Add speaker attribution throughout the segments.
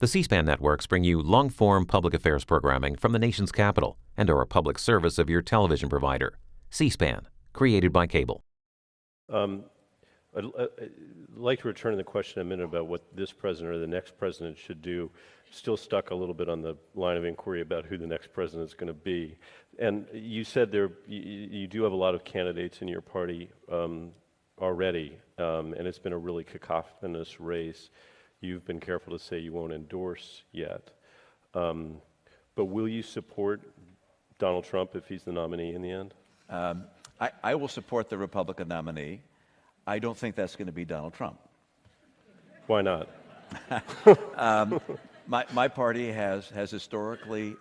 Speaker 1: The C-SPAN networks bring you long-form public affairs programming from the nation's capital and are a public service of your television provider. C-SPAN, created by cable.
Speaker 2: I'd like to return to the question in a minute about what this president or the next president should do. Still stuck a little bit on the line of inquiry about who the next president is going to be. And you said you do have a lot of candidates in your party already, and it's been a really cacophonous race. You've been careful to say you won't endorse yet. But will you support Donald Trump if he's the nominee in the end?
Speaker 3: I will support the Republican nominee. I don't think that's going to be Donald Trump.
Speaker 2: Why not?
Speaker 3: My party has historically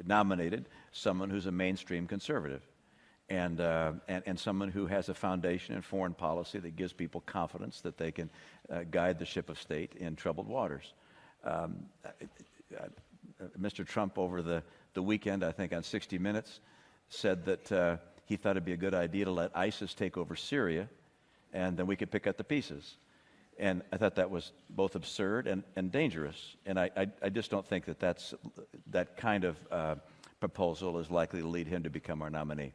Speaker 3: nominated someone who's a mainstream conservative, and someone who has a foundation in foreign policy that gives people confidence that they can guide the ship of state in troubled waters. Mr. Trump over the weekend, I think on 60 Minutes, said that he thought it'd be a good idea to let ISIS take over Syria, and then we could pick up the pieces. And I thought that was both absurd and dangerous. And I just don't think that kind of proposal is likely to lead him to become our nominee.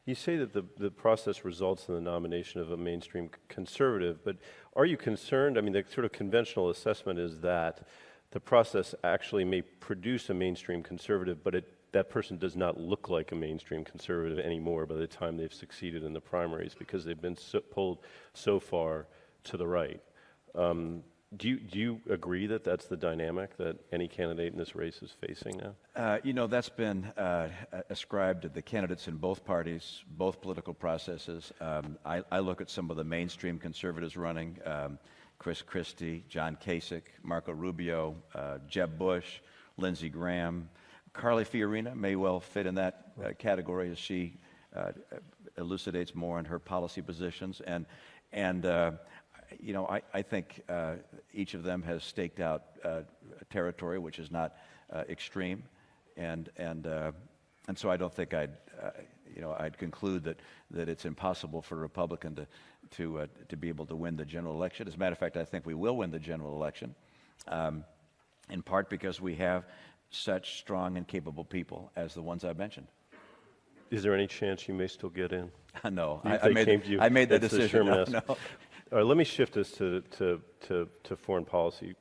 Speaker 2: You say that the process results in the nomination of a mainstream conservative, but are you concerned? I mean, the sort of conventional assessment is that the process actually may produce a mainstream conservative, but that person does not look like a mainstream conservative anymore by the time they've succeeded in the primaries because they've been pulled so far to the right. Do you agree that that's the dynamic that any candidate in this race is facing now?
Speaker 3: That's been ascribed to the candidates in both parties, both political processes. I look at some of the mainstream conservatives running, Chris Christie, John Kasich, Marco Rubio, Jeb Bush, Lindsey Graham. Carly Fiorina may well fit in that category as she elucidates more on her policy positions. I think each of them has staked out a territory which is not extreme, and so I don't think I'd conclude that it's impossible for a Republican to be able to win the general election. As a matter of fact, I think we will win the general election, in part because we have such strong and capable people as the ones I mentioned.
Speaker 2: Is there any chance you may still get in?
Speaker 3: No, I made the decision. No.
Speaker 2: All right, let me shift us to foreign policy